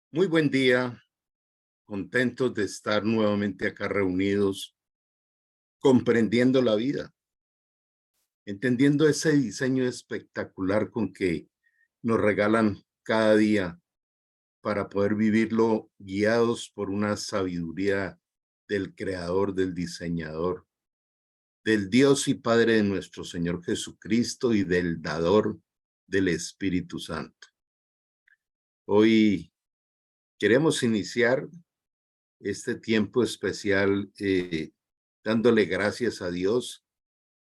Muy buen día, contentos de estar nuevamente acá reunidos, comprendiendo la vida, entendiendo ese diseño espectacular con que nos regalan cada día para poder vivirlo guiados por una sabiduría del Creador, del Diseñador, del Dios y Padre de nuestro Señor Jesucristo y del Dador del Espíritu Santo. Hoy queremos iniciar este tiempo especial dándole gracias a Dios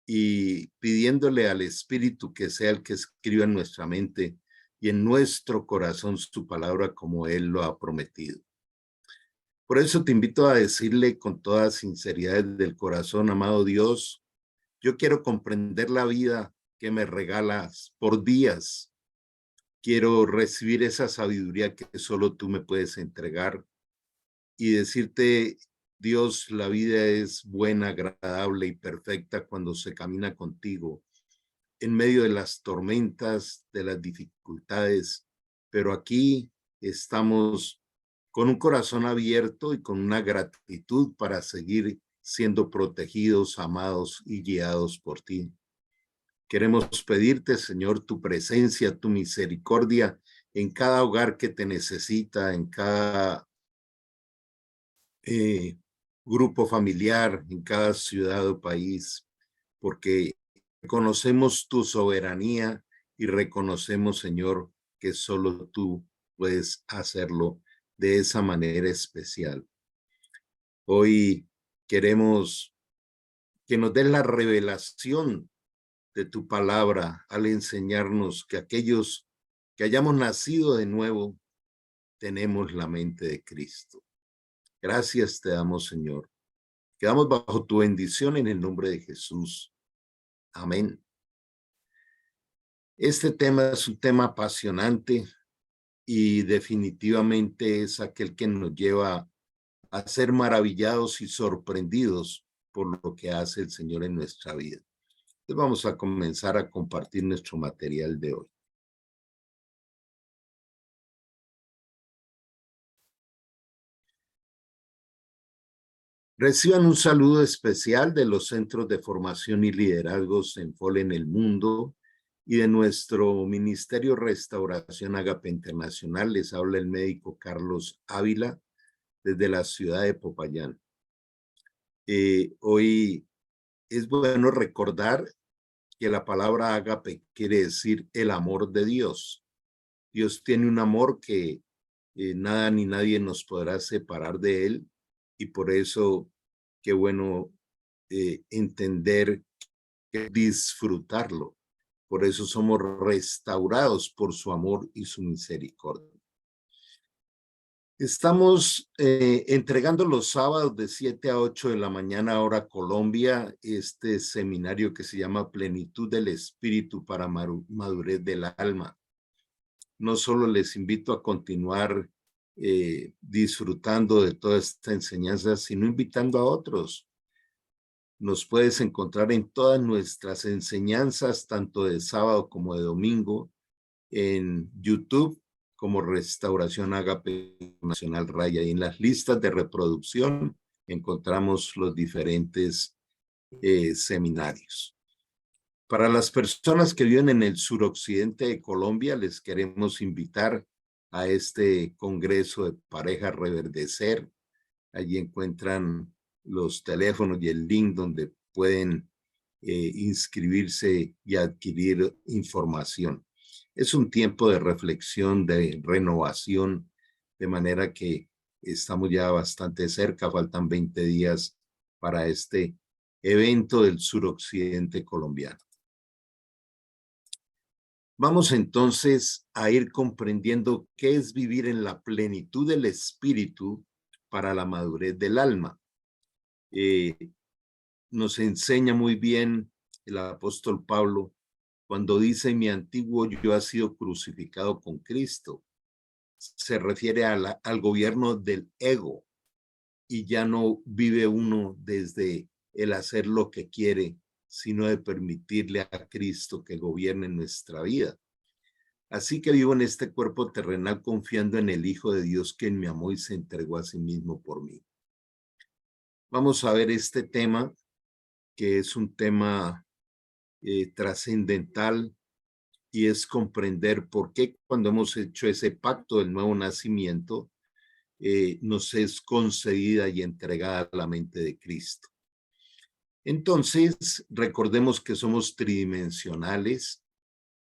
y pidiéndole al Espíritu que sea el que escriba en nuestra mente y en nuestro corazón su palabra como Él lo ha prometido. Por eso te invito a decirle con toda sinceridad del corazón, amado Dios, yo quiero comprender la vida que me regalas por días. Quiero recibir esa sabiduría que solo tú me puedes entregar y decirte, Dios, la vida es buena, agradable y perfecta cuando se camina contigo en medio de las tormentas, de las dificultades, pero aquí estamos con un corazón abierto y con una gratitud para seguir siendo protegidos, amados y guiados por ti. Queremos pedirte, Señor, tu presencia, tu misericordia en cada hogar que te necesita, en cada eh, grupo familiar, en cada ciudad o país, porque conocemos tu soberanía y reconocemos, Señor, que solo tú puedes hacerlo de esa manera especial. Hoy queremos que nos des la revelación de tu palabra al enseñarnos que aquellos que hayamos nacido de nuevo tenemos la mente de Cristo. Gracias te damos, Señor. Quedamos bajo tu bendición en el nombre de Jesús. Amén. Este tema es un tema apasionante y definitivamente es aquel que nos lleva a ser maravillados y sorprendidos por lo que hace el Señor en nuestra vida. Entonces vamos a comenzar a compartir nuestro material de hoy. Reciban un saludo especial de los Centros de Formación y Liderazgos en FOL en el mundo y de nuestro Ministerio Restauración Agape Internacional. Les habla el médico Carlos Ávila desde la ciudad de Popayán. Hoy es bueno recordar que la palabra ágape quiere decir el amor de Dios. Dios tiene un amor que nada ni nadie nos podrá separar de él y por eso qué bueno entender que disfrutarlo. Por eso somos restaurados por su amor y su misericordia. Estamos entregando los sábados de 7 a 8 de la mañana hora Colombia, este seminario que se llama Plenitud del Espíritu para Madurez del Alma. No solo les invito a continuar disfrutando de toda esta enseñanza, sino invitando a otros. Nos puedes encontrar en todas nuestras enseñanzas, tanto de sábado como de domingo, en YouTube como Restauración Agape Nacional Raya. Y en las listas de reproducción encontramos los diferentes seminarios. Para las personas que viven en el suroccidente de Colombia, les queremos invitar a este Congreso de Pareja Reverdecer. Allí encuentran los teléfonos y el link donde pueden inscribirse y adquirir información. Es un tiempo de reflexión, de renovación, de manera que estamos ya bastante cerca, faltan 20 días para este evento del suroccidente colombiano. Vamos entonces a ir comprendiendo qué es vivir en la plenitud del espíritu para la madurez del alma. Nos enseña muy bien el apóstol Pablo cuando dice mi antiguo yo ha sido crucificado con Cristo. Se refiere al gobierno del ego y ya no vive uno desde el hacer lo que quiere, sino de permitirle a Cristo que gobierne nuestra vida. Así que vivo en este cuerpo terrenal confiando en el Hijo de Dios que me amó y se entregó a sí mismo por mí. Vamos a ver este tema, que es un tema trascendental, y es comprender por qué cuando hemos hecho ese pacto del nuevo nacimiento, nos es concedida y entregada la mente de Cristo. Entonces, recordemos que somos tridimensionales,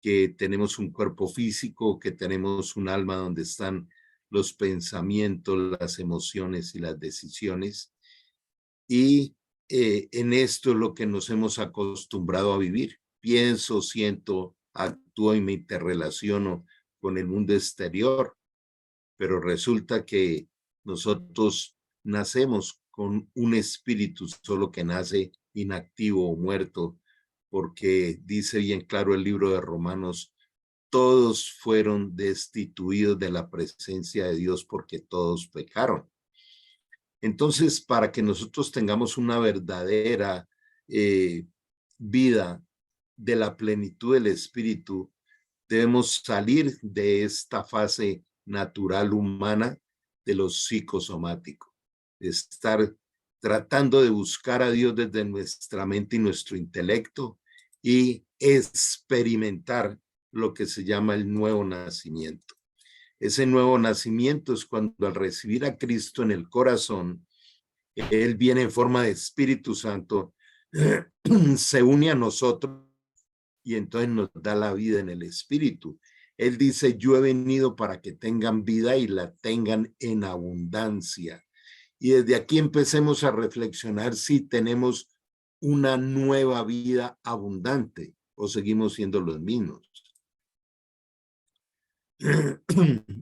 que tenemos un cuerpo físico, que tenemos un alma donde están los pensamientos, las emociones y las decisiones. Y en esto es lo que nos hemos acostumbrado a vivir. Pienso, siento, actúo y me interrelaciono con el mundo exterior, pero resulta que nosotros nacemos con un espíritu solo que nace inactivo o muerto, porque dice bien claro el libro de Romanos, todos fueron destituidos de la presencia de Dios porque todos pecaron. Entonces, para que nosotros tengamos una verdadera vida de la plenitud del espíritu, debemos salir de esta fase natural humana de lo psicosomático, de estar tratando de buscar a Dios desde nuestra mente y nuestro intelecto y experimentar lo que se llama el nuevo nacimiento. Ese nuevo nacimiento es cuando al recibir a Cristo en el corazón, Él viene en forma de Espíritu Santo, se une a nosotros y entonces nos da la vida en el Espíritu. Él dice, yo he venido para que tengan vida y la tengan en abundancia. Y desde aquí empecemos a reflexionar si tenemos una nueva vida abundante o seguimos siendo los mismos.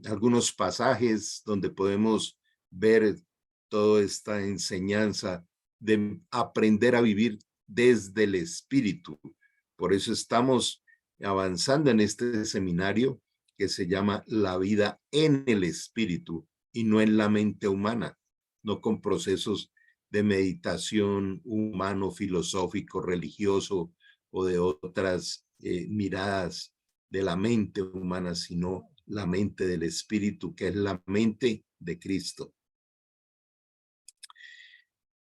Algunos pasajes donde podemos ver toda esta enseñanza de aprender a vivir desde el espíritu. Por eso estamos avanzando en este seminario que se llama La vida en el espíritu y no en la mente humana, no con procesos de meditación humano, filosófico, religioso o de otras miradas de la mente humana, sino la mente del espíritu, que es la mente de Cristo.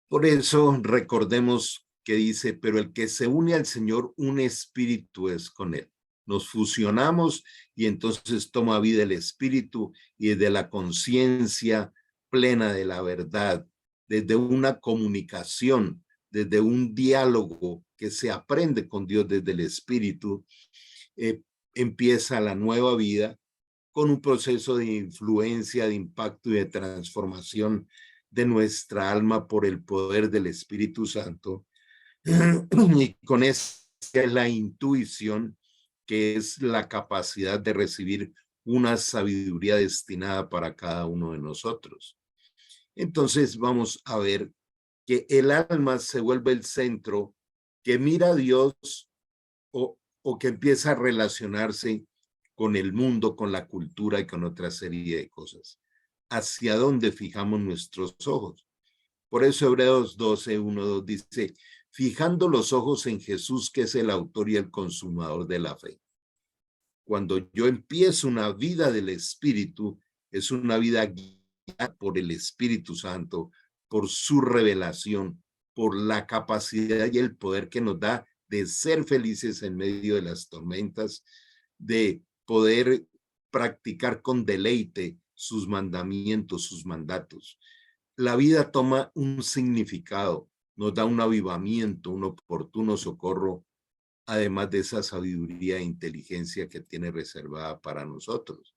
Por eso recordemos que dice, pero el que se une al Señor, un espíritu es con él. Nos fusionamos y entonces toma vida el espíritu y desde la conciencia plena de la verdad, desde una comunicación, desde un diálogo que se aprende con Dios desde el espíritu, empieza la nueva vida con un proceso de influencia, de impacto y de transformación de nuestra alma por el poder del Espíritu Santo. Y con esa es la intuición, que es la capacidad de recibir una sabiduría destinada para cada uno de nosotros. Entonces vamos a ver que el alma se vuelve el centro que mira a Dios o que empieza a relacionarse con el mundo, con la cultura y con otra serie de cosas. ¿Hacia dónde fijamos nuestros ojos? Por eso Hebreos 12, 1, 2 dice, fijando los ojos en Jesús, que es el autor y el consumador de la fe. Cuando yo empiezo una vida del Espíritu, es una vida guiada por el Espíritu Santo, por su revelación, por la capacidad y el poder que nos da de ser felices en medio de las tormentas, de poder practicar con deleite sus mandamientos, sus mandatos. La vida toma un significado, nos da un avivamiento, un oportuno socorro, además de esa sabiduría e inteligencia que tiene reservada para nosotros.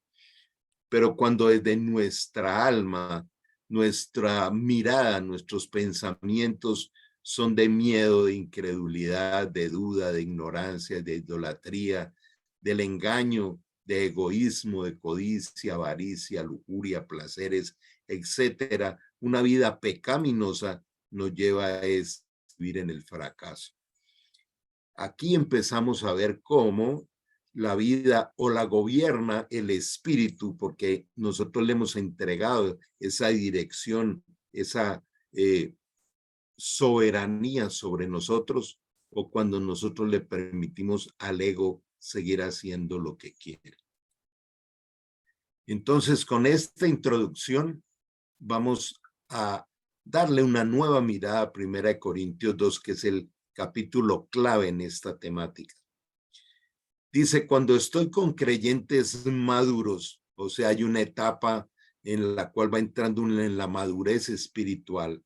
Pero cuando desde nuestra alma, nuestra mirada, nuestros pensamientos son de miedo, de incredulidad, de duda, de ignorancia, de idolatría, del engaño, de egoísmo, de codicia, avaricia, lujuria, placeres, etcétera, una vida pecaminosa nos lleva a vivir en el fracaso. Aquí empezamos a ver cómo la vida o la gobierna el espíritu, porque nosotros le hemos entregado esa dirección, esa soberanía sobre nosotros, o cuando nosotros le permitimos al ego seguir haciendo lo que quiere. Entonces, con esta introducción, vamos a darle una nueva mirada a 1 Corintios 2, que es el capítulo clave en esta temática. Dice, cuando estoy con creyentes maduros, o sea, hay una etapa en la cual va entrando en la madurez espiritual.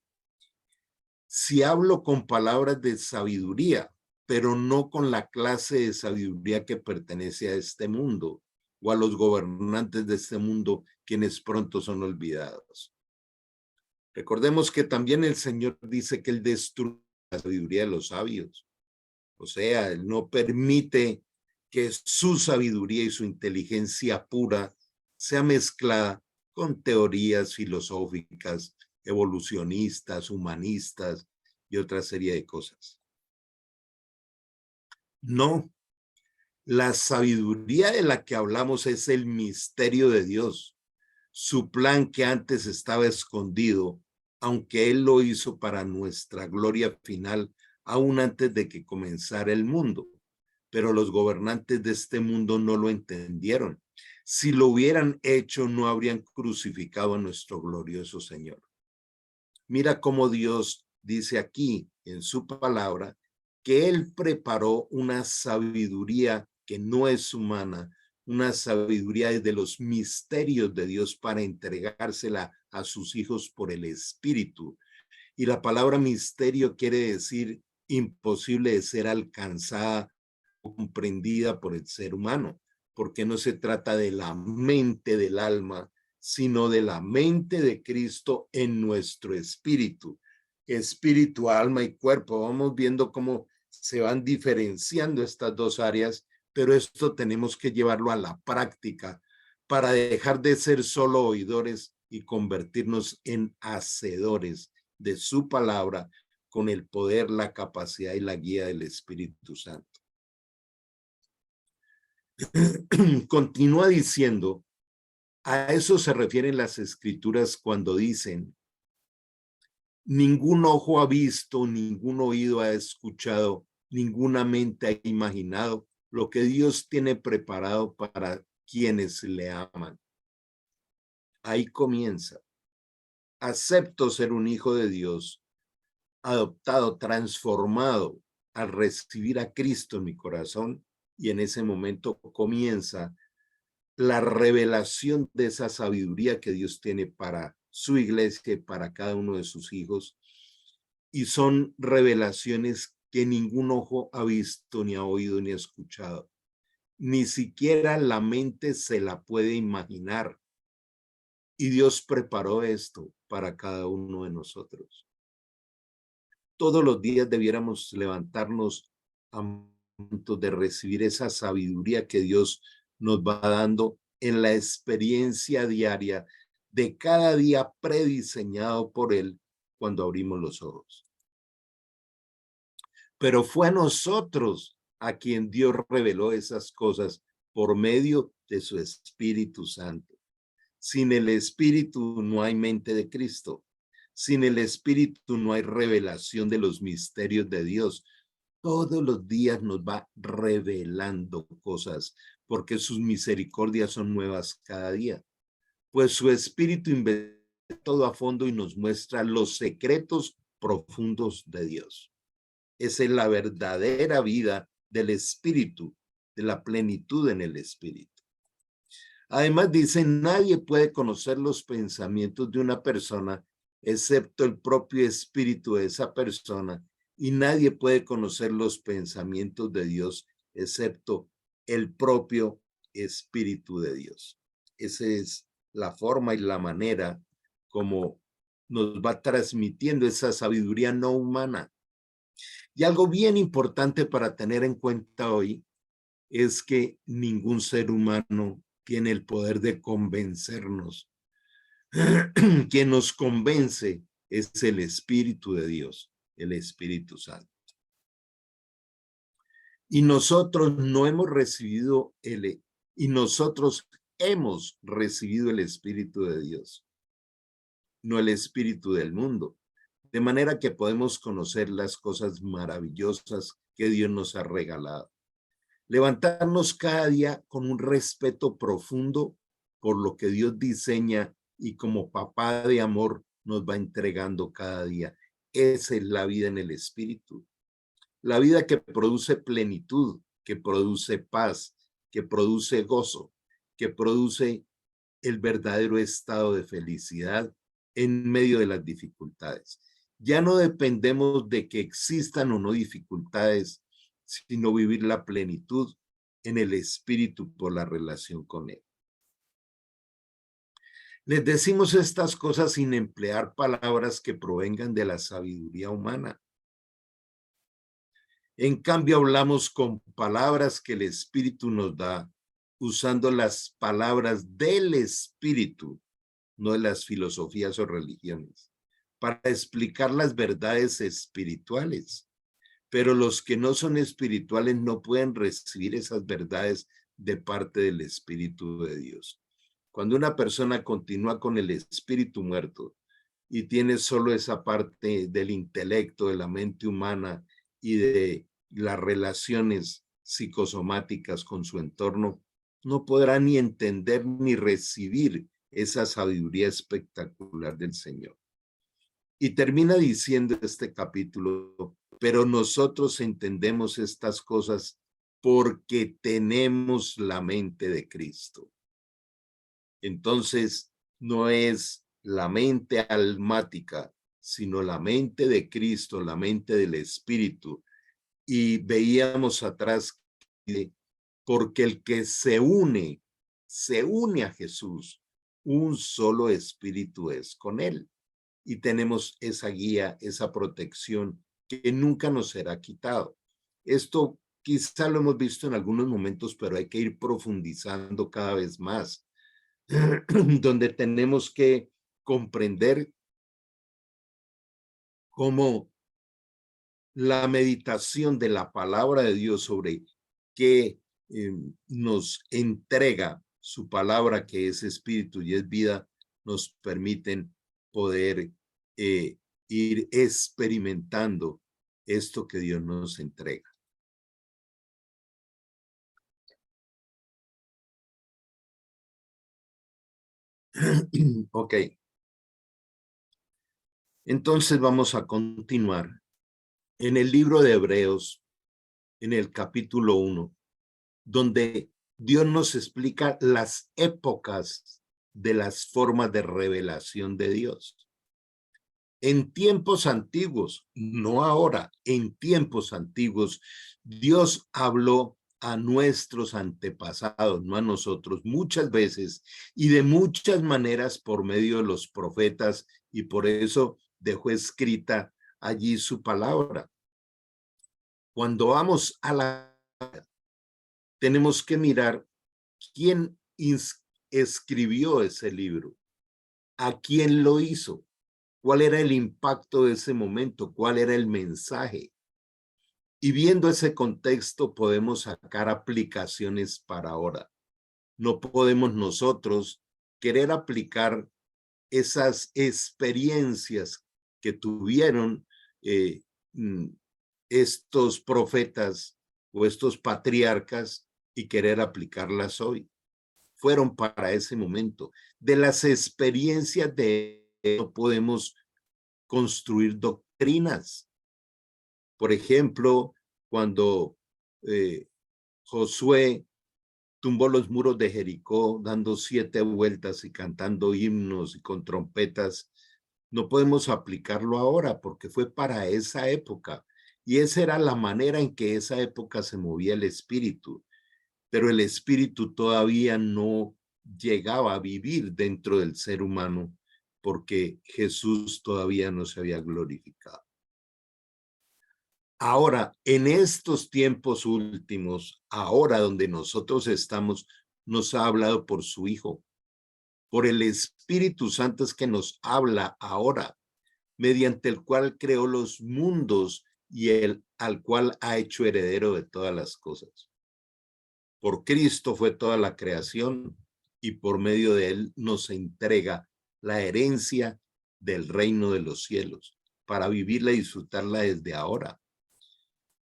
Si hablo con palabras de sabiduría, pero no con la clase de sabiduría que pertenece a este mundo o a los gobernantes de este mundo, quienes pronto son olvidados. Recordemos que también el Señor dice que Él destruye la sabiduría de los sabios. O sea, Él no permite que su sabiduría y su inteligencia pura sea mezclada con teorías filosóficas, evolucionistas, humanistas y otra serie de cosas. No, la sabiduría de la que hablamos es el misterio de Dios, su plan que antes estaba escondido, aunque Él lo hizo para nuestra gloria final, aún antes de que comenzara el mundo. Pero los gobernantes de este mundo no lo entendieron. Si lo hubieran hecho, no habrían crucificado a nuestro glorioso Señor. Mira cómo Dios dice aquí en su palabra que Él preparó una sabiduría que no es humana, una sabiduría de los misterios de Dios para entregársela a sus hijos por el Espíritu. Y la palabra misterio quiere decir imposible de ser alcanzada o comprendida por el ser humano, porque no se trata de la mente del alma, sino de la mente de Cristo en nuestro espíritu. Espíritu, alma y cuerpo. Vamos viendo cómo se van diferenciando estas dos áreas, pero esto tenemos que llevarlo a la práctica para dejar de ser solo oidores y convertirnos en hacedores de su palabra con el poder, la capacidad y la guía del Espíritu Santo. Continúa diciendo, a eso se refieren las escrituras cuando dicen, ningún ojo ha visto, ningún oído ha escuchado, ninguna mente ha imaginado lo que Dios tiene preparado para quienes le aman. Ahí comienza. Acepto ser un hijo de Dios, adoptado, transformado al recibir a Cristo en mi corazón, y en ese momento comienza la revelación de esa sabiduría que Dios tiene para su iglesia y para cada uno de sus hijos. Y son revelaciones que ningún ojo ha visto, ni ha oído, ni ha escuchado. Ni siquiera la mente se la puede imaginar. Y Dios preparó esto para cada uno de nosotros. Todos los días debiéramos levantarnos a punto de recibir esa sabiduría que Dios nos va dando en la experiencia diaria de cada día prediseñado por Él cuando abrimos los ojos. Pero fue a nosotros a quien Dios reveló esas cosas por medio de su Espíritu Santo. Sin el Espíritu no hay mente de Cristo. Sin el Espíritu no hay revelación de los misterios de Dios. Todos los días nos va revelando cosas, porque sus misericordias son nuevas cada día. Pues su Espíritu investiga todo a fondo y nos muestra los secretos profundos de Dios. Esa es la verdadera vida del Espíritu, de la plenitud en el Espíritu. Además dice, nadie puede conocer los pensamientos de una persona excepto el propio espíritu de esa persona, y nadie puede conocer los pensamientos de Dios excepto el propio Espíritu de Dios. Esa es la forma y la manera como nos va transmitiendo esa sabiduría no humana. Y algo bien importante para tener en cuenta hoy es que ningún ser humano tiene el poder de convencernos. Quien nos convence es el Espíritu de Dios, el Espíritu Santo. Y nosotros hemos recibido el Espíritu de Dios, no el espíritu del mundo, de manera que podemos conocer las cosas maravillosas que Dios nos ha regalado. Levantarnos cada día con un respeto profundo por lo que Dios diseña y como papá de amor nos va entregando cada día. Esa es la vida en el Espíritu. La vida que produce plenitud, que produce paz, que produce gozo, que produce el verdadero estado de felicidad en medio de las dificultades. Ya no dependemos de que existan o no dificultades, sino vivir la plenitud en el Espíritu por la relación con Él. Les decimos estas cosas sin emplear palabras que provengan de la sabiduría humana. En cambio, hablamos con palabras que el Espíritu nos da, usando las palabras del Espíritu, no de las filosofías o religiones, para explicar las verdades espirituales. Pero los que no son espirituales no pueden recibir esas verdades de parte del Espíritu de Dios. Cuando una persona continúa con el espíritu muerto y tiene solo esa parte del intelecto, de la mente humana y de las relaciones psicosomáticas con su entorno, no podrá ni entender ni recibir esa sabiduría espectacular del Señor. Y termina diciendo este capítulo, pero nosotros entendemos estas cosas porque tenemos la mente de Cristo. Entonces, no es la mente almática, sino la mente de Cristo, la mente del Espíritu. Y veíamos atrás, porque el que se une a Jesús, un solo espíritu es con él. Y tenemos esa guía, esa protección que nunca nos será quitado. Esto quizá lo hemos visto en algunos momentos, pero hay que ir profundizando cada vez más, donde tenemos que comprender cómo la meditación de la palabra de Dios sobre que nos entrega su palabra, que es espíritu y es vida, nos permiten poder ir experimentando esto que Dios nos entrega. Ok. Entonces vamos a continuar. En el libro de Hebreos, en el capítulo 1, donde Dios nos explica las épocas de las formas de revelación de Dios. En tiempos antiguos, no ahora, en tiempos antiguos, Dios habló a nuestros antepasados, no a nosotros, muchas veces y de muchas maneras por medio de los profetas, y por eso dejó escrita allí su palabra. Cuando vamos a la, tenemos que mirar quién escribió ese libro, a quién lo hizo, cuál era el impacto de ese momento, cuál era el mensaje. Y viendo ese contexto podemos sacar aplicaciones para ahora. No podemos nosotros querer aplicar esas experiencias que tuvieron estos profetas o estos patriarcas y querer aplicarlas hoy. Fueron para ese momento. De las experiencias de no podemos construir doctrinas. Por ejemplo, cuando Josué tumbó los muros de Jericó dando 7 vueltas y cantando himnos y con trompetas, no podemos aplicarlo ahora porque fue para esa época. Y esa era la manera en que esa época se movía el espíritu. Pero el espíritu todavía no llegaba a vivir dentro del ser humano porque Jesús todavía no se había glorificado. Ahora, en estos tiempos últimos, ahora donde nosotros estamos, nos ha hablado por su Hijo, por el Espíritu Santo es que nos habla ahora, mediante el cual creó los mundos y al cual ha hecho heredero de todas las cosas. Por Cristo fue toda la creación y por medio de él nos entrega la herencia del reino de los cielos para vivirla y disfrutarla desde ahora.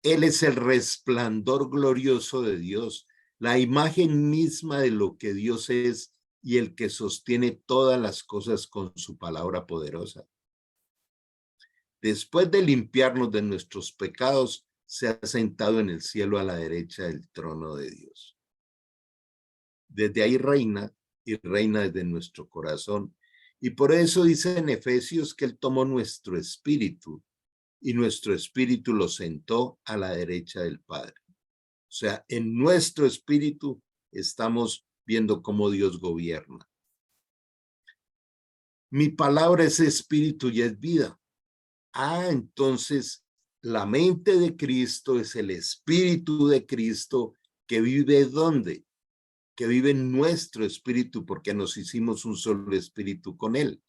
Él es el resplandor glorioso de Dios, la imagen misma de lo que Dios es y el que sostiene todas las cosas con su palabra poderosa. Después de limpiarnos de nuestros pecados, se ha sentado en el cielo a la derecha del trono de Dios. Desde ahí reina y reina desde nuestro corazón. Y por eso dice en Efesios que Él tomó nuestro espíritu y nuestro espíritu lo sentó a la derecha del Padre. O sea, en nuestro espíritu estamos viendo cómo Dios gobierna. Mi palabra es espíritu y es vida. Entonces la mente de Cristo es el espíritu de Cristo que vive ¿dónde? Que vive en nuestro espíritu porque nos hicimos un solo espíritu con Él.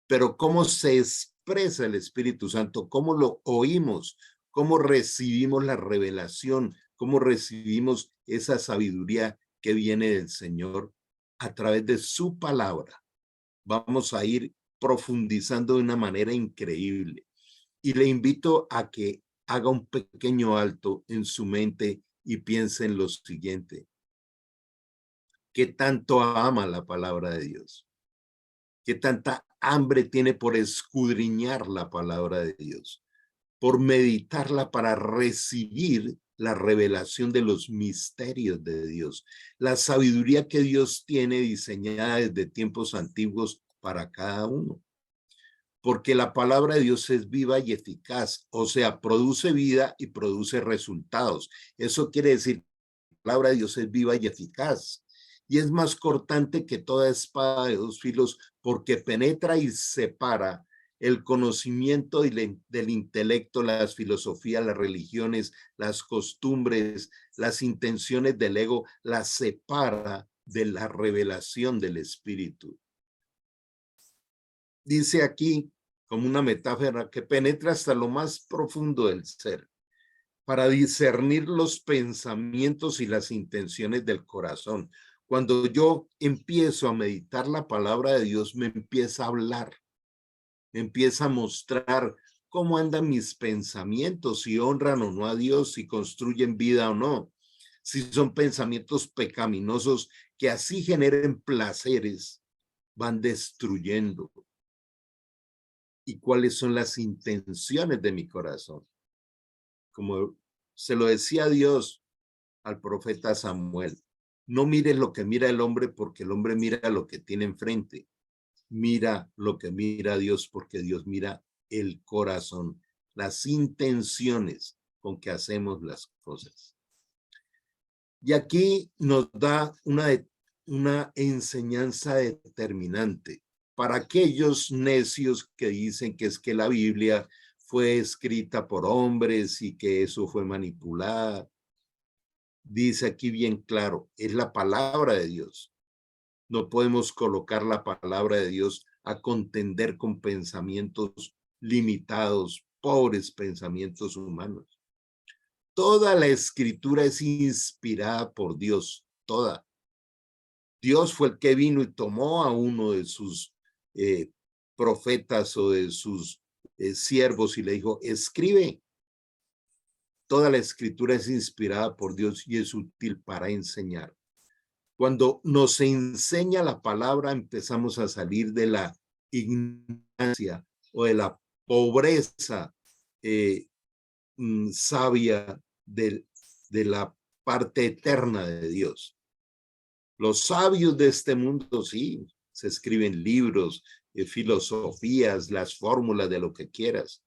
Pero ¿cómo se expresa el Espíritu Santo? ¿Cómo lo oímos? ¿Cómo recibimos la revelación? ¿Cómo recibimos esa sabiduría que viene del Señor a través de su palabra? Vamos a ir profundizando de una manera increíble. Y le invito a que haga un pequeño alto en su mente y piense en lo siguiente. ¿Qué tanto ama la palabra de Dios? ¿Qué tanta hambre tiene por escudriñar la palabra de Dios? Por meditarla para recibir la revelación de los misterios de Dios, la sabiduría que Dios tiene diseñada desde tiempos antiguos para cada uno. Porque la palabra de Dios es viva y eficaz, o sea, produce vida y produce resultados. Eso quiere decir que la palabra de Dios es viva y eficaz. Y es más cortante que toda espada de dos filos porque penetra y separa el conocimiento del intelecto, las filosofías, las religiones, las costumbres, las intenciones del ego, las separa de la revelación del Espíritu. Dice aquí, como una metáfora, que penetra hasta lo más profundo del ser, para discernir los pensamientos y las intenciones del corazón. Cuando yo empiezo a meditar la palabra de Dios, me empieza a hablar, me empieza a mostrar cómo andan mis pensamientos, si honran o no a Dios, si construyen vida o no, si son pensamientos pecaminosos que así generen placeres, van destruyendo. Y cuáles son las intenciones de mi corazón. Como se lo decía Dios al profeta Samuel, no mires lo que mira el hombre porque el hombre mira lo que tiene enfrente. Mira lo que mira Dios porque Dios mira el corazón, las intenciones con que hacemos las cosas. Y aquí nos da una enseñanza determinante para aquellos necios que dicen que es que la Biblia fue escrita por hombres y que eso fue manipulada. Dice aquí bien claro, es la palabra de Dios. No podemos colocar la palabra de Dios a contender con pensamientos limitados, pobres pensamientos humanos. Toda la escritura es inspirada por Dios, toda. Dios fue el que vino y tomó a uno de sus profetas o de sus siervos y le dijo, escribe. Toda la escritura es inspirada por Dios y es útil para enseñar. Cuando nos enseña la palabra, empezamos a salir de la ignorancia o de la pobreza sabia de la parte eterna de Dios. Los sabios de este mundo, sí, se escriben libros, filosofías, las fórmulas de lo que quieras.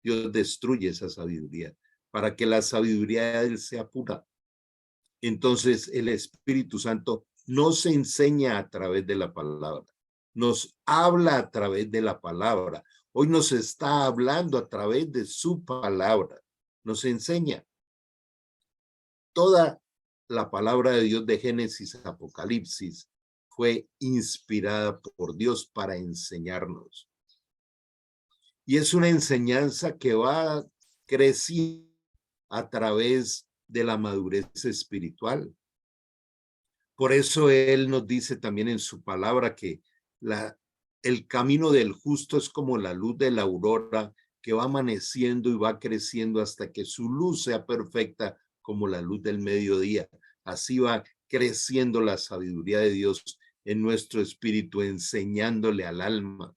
Dios destruye esa sabiduría para que la sabiduría de Él sea pura. Entonces, el Espíritu Santo nos enseña a través de la palabra, nos habla a través de la palabra. Hoy nos está hablando a través de su palabra, nos enseña. Toda la palabra de Dios de Génesis a Apocalipsis fue inspirada por Dios para enseñarnos. Y es una enseñanza que va creciendo a través de la madurez espiritual. Por eso Él nos dice también en su palabra que el camino del justo es como la luz de la aurora que va amaneciendo y va creciendo hasta que su luz sea perfecta como la luz del mediodía. Así va creciendo la sabiduría de Dios en nuestro espíritu, enseñándole al alma.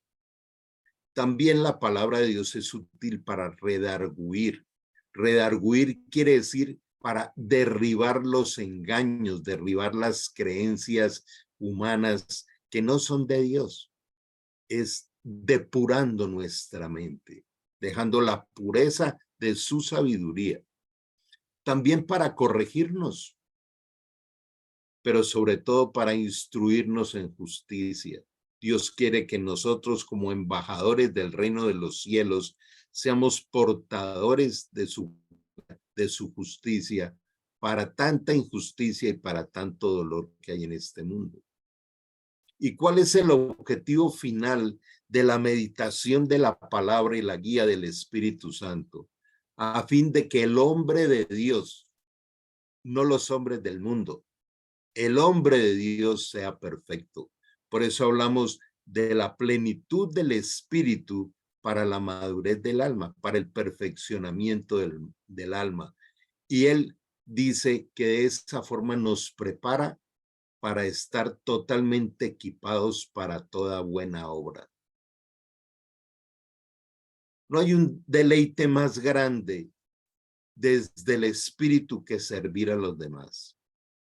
También la palabra de Dios es útil para redarguir. Redarguir quiere decir para derribar los engaños, derribar las creencias humanas que no son de Dios. Es depurando nuestra mente, dejando la pureza de su sabiduría. También para corregirnos, pero sobre todo para instruirnos en justicia. Dios quiere que nosotros, como embajadores del reino de los cielos, seamos portadores de su justicia para tanta injusticia y para tanto dolor que hay en este mundo. ¿Y cuál es el objetivo final de la meditación de la palabra y la guía del Espíritu Santo? A fin de que el hombre de Dios, no los hombres del mundo, el hombre de Dios sea perfecto. Por eso hablamos de la plenitud del Espíritu para la madurez del alma, para el perfeccionamiento del alma. Y él dice que de esa forma nos prepara para estar totalmente equipados para toda buena obra. No hay un deleite más grande desde el Espíritu que servir a los demás.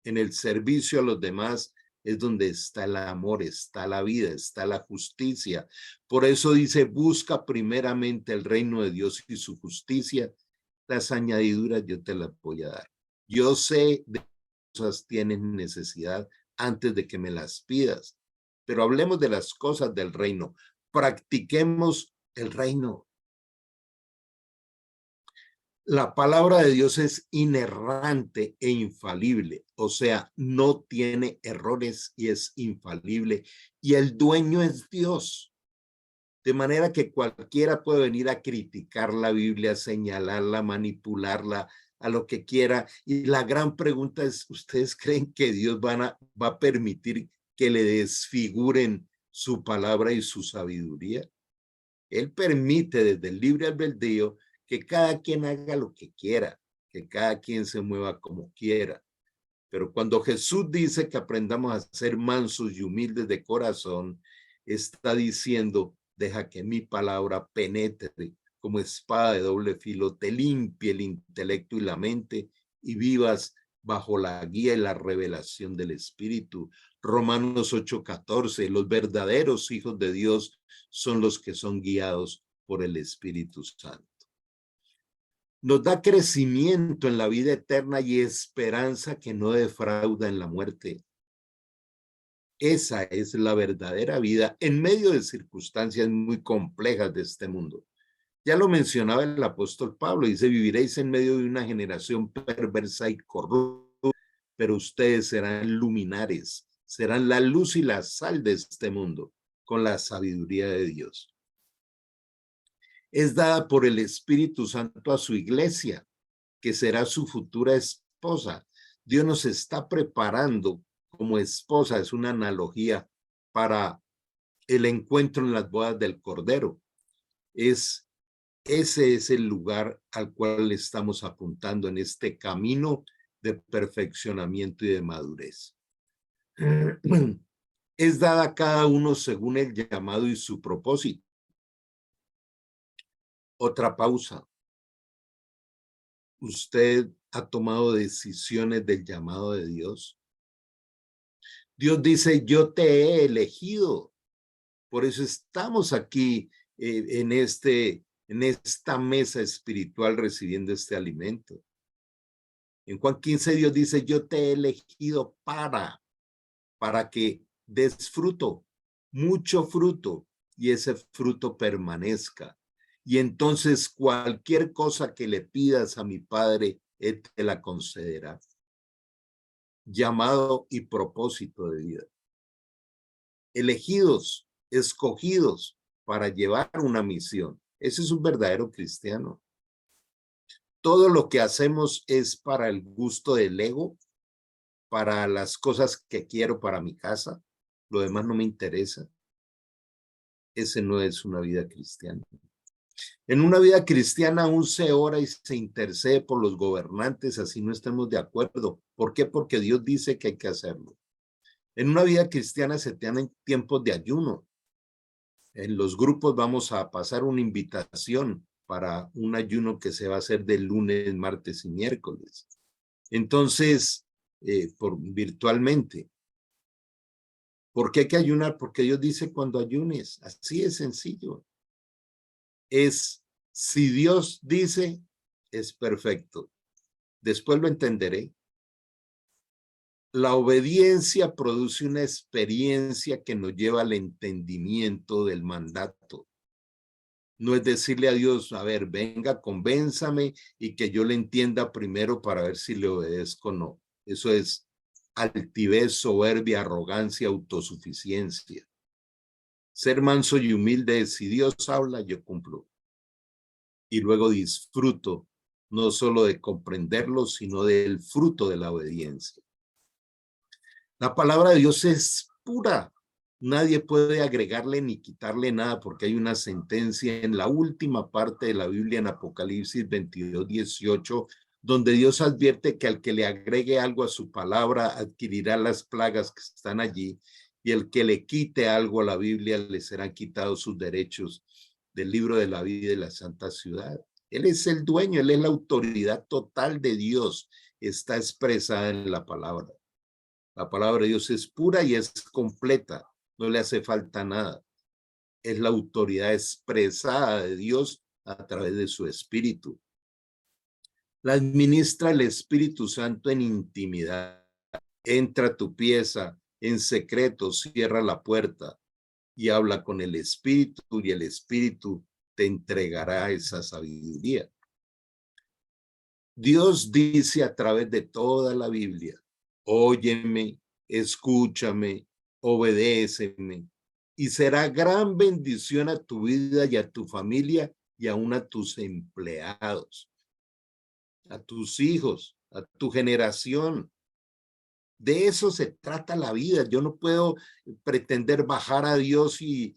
En el servicio a los demás es donde está el amor, está la vida, está la justicia. Por eso dice, busca primeramente el reino de Dios y su justicia. Las añadiduras yo te las voy a dar. Yo sé de qué cosas tienes necesidad antes de que me las pidas. Pero hablemos de las cosas del reino. Practiquemos el reino. La palabra de Dios es inerrante e infalible, o sea, no tiene errores y es infalible. Y el dueño es Dios. De manera que cualquiera puede venir a criticar la Biblia, señalarla, manipularla, a lo que quiera. Y la gran pregunta es, ¿ustedes creen que Dios va a permitir que le desfiguren su palabra y su sabiduría? Él permite desde el libre albedrío que cada quien haga lo que quiera, que cada quien se mueva como quiera. Pero cuando Jesús dice que aprendamos a ser mansos y humildes de corazón, está diciendo, deja que mi palabra penetre como espada de doble filo, te limpie el intelecto y la mente y vivas bajo la guía y la revelación del Espíritu. Romanos 8:14, los verdaderos hijos de Dios son los que son guiados por el Espíritu Santo. Nos da crecimiento en la vida eterna y esperanza que no defrauda en la muerte. Esa es la verdadera vida en medio de circunstancias muy complejas de este mundo. Ya lo mencionaba el apóstol Pablo, dice, viviréis en medio de una generación perversa y corrupta, pero ustedes serán luminares, serán la luz y la sal de este mundo con la sabiduría de Dios. Es dada por el Espíritu Santo a su iglesia, que será su futura esposa. Dios nos está preparando como esposa, es una analogía para el encuentro en las bodas del Cordero. Ese es el lugar al cual estamos apuntando en este camino de perfeccionamiento y de madurez. Es dada a cada uno según el llamado y su propósito. Otra pausa. ¿Usted ha tomado decisiones del llamado de Dios? Dios dice, yo te he elegido. Por eso estamos aquí en esta mesa espiritual recibiendo este alimento. En Juan 15 Dios dice, yo te he elegido para que des fruto, mucho fruto, y ese fruto permanezca. Y entonces cualquier cosa que le pidas a mi Padre, Él te la concederá. Llamado y propósito de vida. Elegidos, escogidos para llevar una misión. Ese es un verdadero cristiano. Todo lo que hacemos es para el gusto del ego, para las cosas que quiero para mi casa. Lo demás no me interesa. Ese no es una vida cristiana. En una vida cristiana aún se ora y se intercede por los gobernantes, así no estemos de acuerdo. ¿Por qué? Porque Dios dice que hay que hacerlo. En una vida cristiana se tienen tiempos de ayuno. En los grupos vamos a pasar una invitación para un ayuno que se va a hacer de lunes, martes y miércoles. Entonces, virtualmente. ¿Por qué hay que ayunar? Porque Dios dice cuando ayunes. Así es sencillo. Si Dios dice, es perfecto. Después lo entenderé. La obediencia produce una experiencia que nos lleva al entendimiento del mandato. No es decirle a Dios, a ver, venga, convénzame y que yo le entienda primero para ver si le obedezco o no. Eso es altivez, soberbia, arrogancia, autosuficiencia. Ser manso y humilde es, si Dios habla, yo cumplo. Y luego disfruto no solo de comprenderlo, sino del fruto de la obediencia. La palabra de Dios es pura. Nadie puede agregarle ni quitarle nada porque hay una sentencia en la última parte de la Biblia, en Apocalipsis 22:18, donde Dios advierte que al que le agregue algo a su palabra adquirirá las plagas que están allí, y el que le quite algo a la Biblia le serán quitados sus derechos del libro de la vida de la santa ciudad. Él es el dueño, él es la autoridad total de Dios, está expresada en la palabra. La palabra de Dios es pura y es completa, no le hace falta nada. Es la autoridad expresada de Dios a través de su Espíritu. La administra el Espíritu Santo en intimidad. Entra a tu pieza en secreto, cierra la puerta y habla con el Espíritu, y el Espíritu te entregará esa sabiduría. Dios dice a través de toda la Biblia, óyeme, escúchame, obedéceme, y será gran bendición a tu vida y a tu familia y aún a tus empleados, a tus hijos, a tu generación. De eso se trata la vida. Yo no puedo pretender bajar a Dios y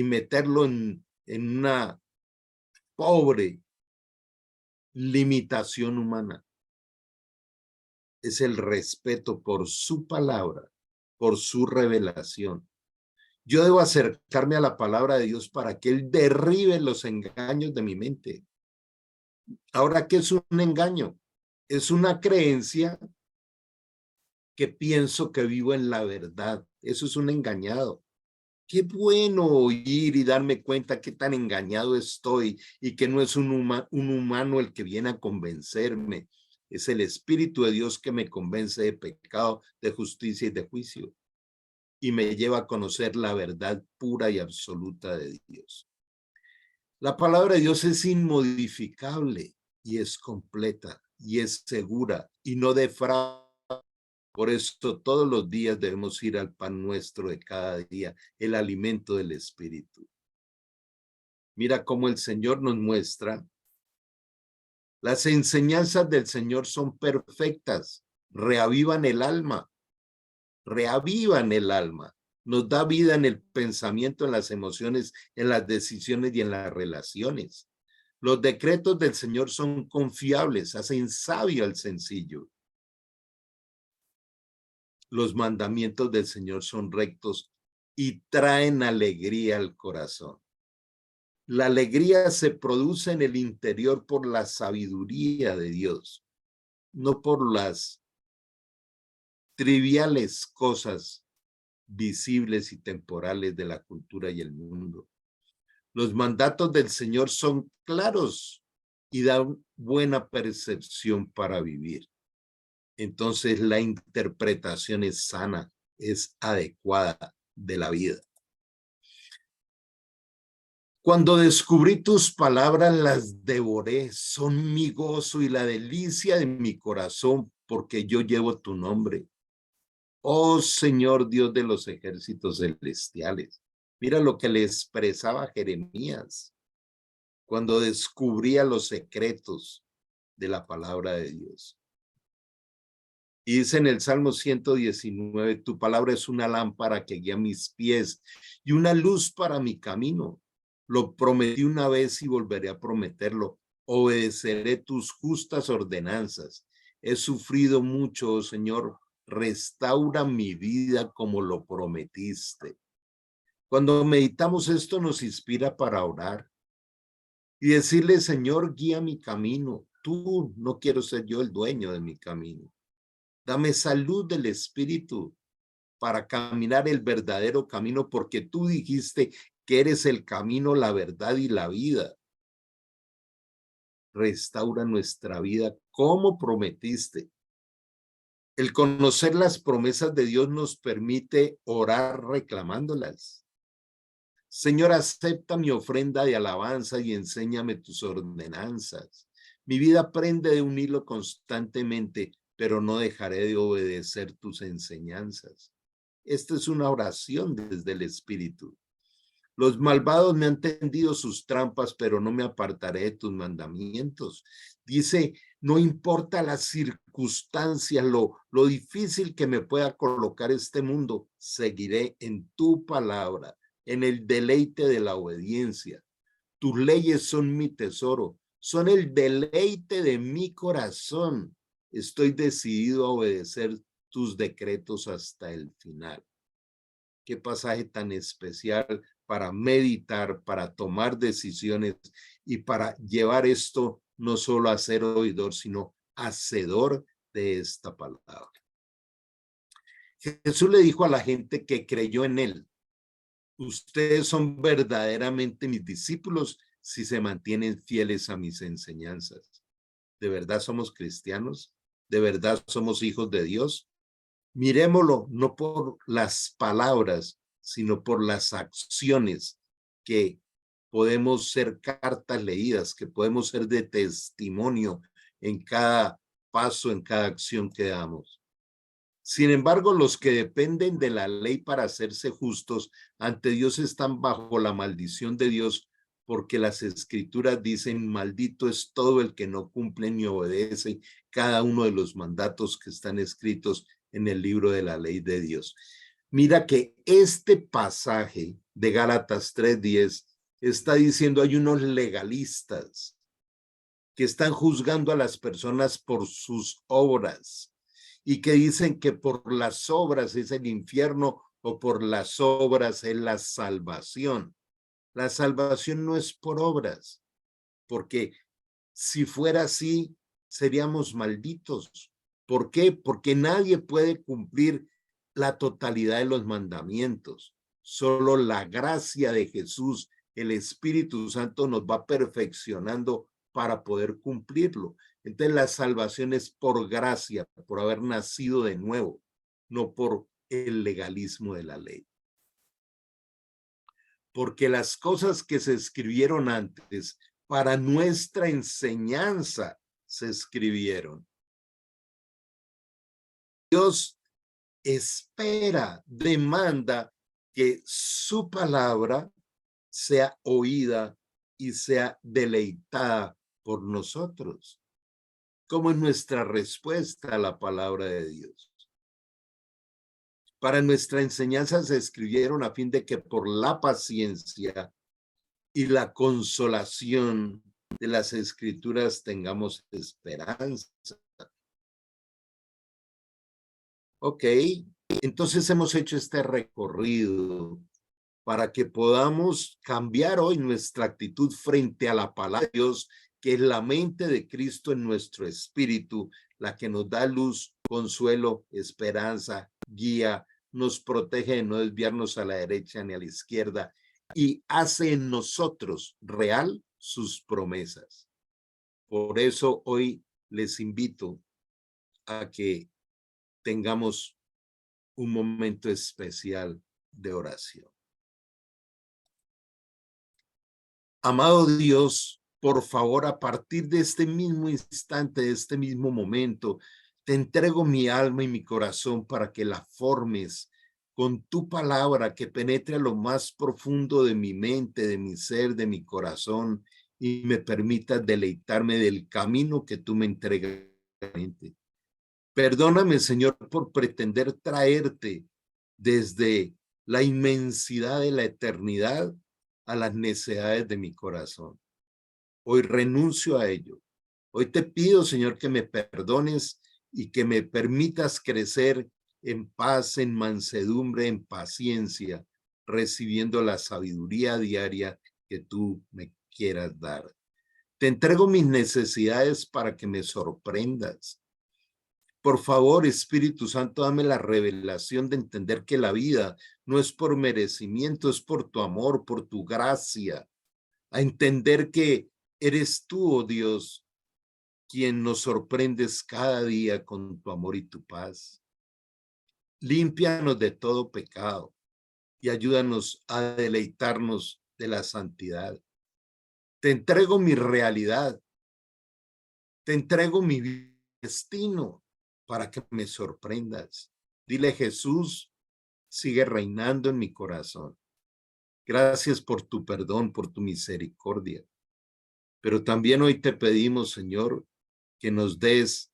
meterlo en una pobre limitación humana. Es el respeto por su palabra, por su revelación. Yo debo acercarme a la palabra de Dios para que Él derribe los engaños de mi mente. Ahora, ¿qué es un engaño? Es una creencia que pienso que vivo en la verdad. Eso es un engañado. Qué bueno oír y darme cuenta qué tan engañado estoy y que no es un humano el que viene a convencerme. Es el Espíritu de Dios que me convence de pecado, de justicia y de juicio, y me lleva a conocer la verdad pura y absoluta de Dios. La palabra de Dios es inmodificable y es completa y es segura y no defrauda. Por eso todos los días debemos ir al pan nuestro de cada día, el alimento del Espíritu. Mira cómo el Señor nos muestra. Las enseñanzas del Señor son perfectas, reavivan el alma, nos da vida en el pensamiento, en las emociones, en las decisiones y en las relaciones. Los decretos del Señor son confiables, hacen sabio al sencillo. Los mandamientos del Señor son rectos y traen alegría al corazón. La alegría se produce en el interior por la sabiduría de Dios, no por las triviales cosas visibles y temporales de la cultura y el mundo. Los mandatos del Señor son claros y dan buena percepción para vivir. Entonces la interpretación es sana, es adecuada de la vida. Cuando descubrí tus palabras, las devoré, son mi gozo y la delicia de mi corazón, porque yo llevo tu nombre. Oh Señor Dios de los ejércitos celestiales. Mira lo que le expresaba Jeremías cuando descubría los secretos de la palabra de Dios. Y dice en el Salmo 119, tu palabra es una lámpara que guía mis pies y una luz para mi camino. Lo prometí una vez y volveré a prometerlo. Obedeceré tus justas ordenanzas. He sufrido mucho, oh Señor, restaura mi vida como lo prometiste. Cuando meditamos esto nos inspira para orar y decirle, Señor, guía mi camino. Tú, no quiero ser yo el dueño de mi camino. Dame salud del espíritu para caminar el verdadero camino, porque tú dijiste que eres el camino, la verdad y la vida. Restaura nuestra vida como prometiste. El conocer las promesas de Dios nos permite orar reclamándolas. Señor, acepta mi ofrenda de alabanza y enséñame tus ordenanzas. Mi vida prende de un hilo constantemente, pero no dejaré de obedecer tus enseñanzas. Esta es una oración desde el Espíritu. Los malvados me han tendido sus trampas, pero no me apartaré de tus mandamientos. Dice, no importa las circunstancias, lo difícil que me pueda colocar este mundo, seguiré en tu palabra, en el deleite de la obediencia. Tus leyes son mi tesoro, son el deleite de mi corazón. Estoy decidido a obedecer tus decretos hasta el final. Qué pasaje tan especial para meditar, para tomar decisiones y para llevar esto no solo a ser oidor, sino hacedor de esta palabra. Jesús le dijo a la gente que creyó en él, ustedes son verdaderamente mis discípulos si se mantienen fieles a mis enseñanzas. ¿De verdad somos cristianos? ¿De verdad somos hijos de Dios? Miremoslo no por las palabras, sino por las acciones, que podemos ser cartas leídas, que podemos ser de testimonio en cada paso, en cada acción que damos. Sin embargo, los que dependen de la ley para hacerse justos ante Dios están bajo la maldición de Dios, porque las escrituras dicen, maldito es todo el que no cumple ni obedece cada uno de los mandatos que están escritos en el libro de la ley de Dios. Mira que este pasaje de Gálatas 3:10 está diciendo, hay unos legalistas que están juzgando a las personas por sus obras y que dicen que por las obras es el infierno o por las obras es la salvación. La salvación no es por obras, porque si fuera así, seríamos malditos. ¿Por qué? Porque nadie puede cumplir la totalidad de los mandamientos. Solo la gracia de Jesús, el Espíritu Santo, nos va perfeccionando para poder cumplirlo. Entonces la salvación es por gracia, por haber nacido de nuevo, no por el legalismo de la ley. Porque las cosas que se escribieron antes para nuestra enseñanza se escribieron. Dios espera, demanda que su palabra sea oída y sea deleitada por nosotros. ¿Cómo es nuestra respuesta a la palabra de Dios? Para nuestra enseñanza se escribieron a fin de que por la paciencia y la consolación de las escrituras tengamos esperanza. Ok, entonces hemos hecho este recorrido para que podamos cambiar hoy nuestra actitud frente a la palabra de Dios, que es la mente de Cristo en nuestro espíritu, la que nos da luz, consuelo, esperanza, guía, nos protege de no desviarnos a la derecha ni a la izquierda y hace en nosotros real sus promesas. Por eso hoy les invito a que tengamos un momento especial de oración. Amado Dios, por favor, a partir de este mismo instante, de este mismo momento, te entrego mi alma y mi corazón para que la formes con tu palabra que penetre a lo más profundo de mi mente, de mi ser, de mi corazón y me permita deleitarme del camino que tú me entregas. Perdóname, Señor, por pretender traerte desde la inmensidad de la eternidad a las necesidades de mi corazón. Hoy renuncio a ello. Hoy te pido, Señor, que me perdones y que me permitas crecer en paz, en mansedumbre, en paciencia, recibiendo la sabiduría diaria que tú me quieras dar. Te entrego mis necesidades para que me sorprendas. Por favor, Espíritu Santo, dame la revelación de entender que la vida no es por merecimiento, es por tu amor, por tu gracia. A entender que eres tú, oh Dios, quien nos sorprendes cada día con tu amor y tu paz. Límpianos de todo pecado y ayúdanos a deleitarnos de la santidad. Te entrego mi realidad, te entrego mi destino para que me sorprendas. Dile, Jesús, sigue reinando en mi corazón. Gracias por tu perdón, por tu misericordia. Pero también hoy te pedimos, Señor, que nos des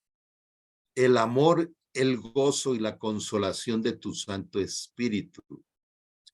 el amor, el gozo y la consolación de tu Santo Espíritu.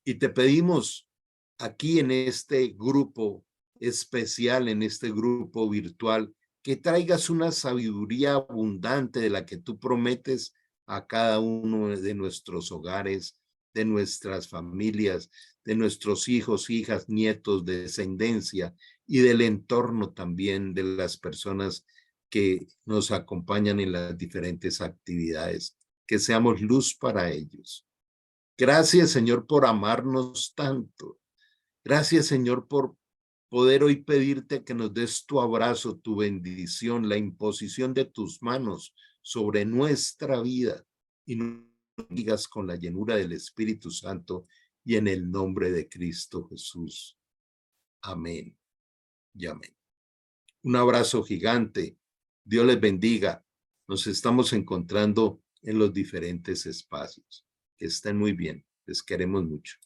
Y te pedimos aquí en este grupo especial, en este grupo virtual, que traigas una sabiduría abundante de la que tú prometes a cada uno de nuestros hogares, de nuestras familias, de nuestros hijos, hijas, nietos, descendencia y del entorno también de las personas que nos acompañan en las diferentes actividades, que seamos luz para ellos. Gracias, Señor, por amarnos tanto. Gracias, Señor, por poder hoy pedirte que nos des tu abrazo, tu bendición, la imposición de tus manos sobre nuestra vida y nos digas con la llenura del Espíritu Santo y en el nombre de Cristo Jesús. Amén y amén. Un abrazo gigante. Dios les bendiga. Nos estamos encontrando en los diferentes espacios. Que estén muy bien. Les queremos mucho.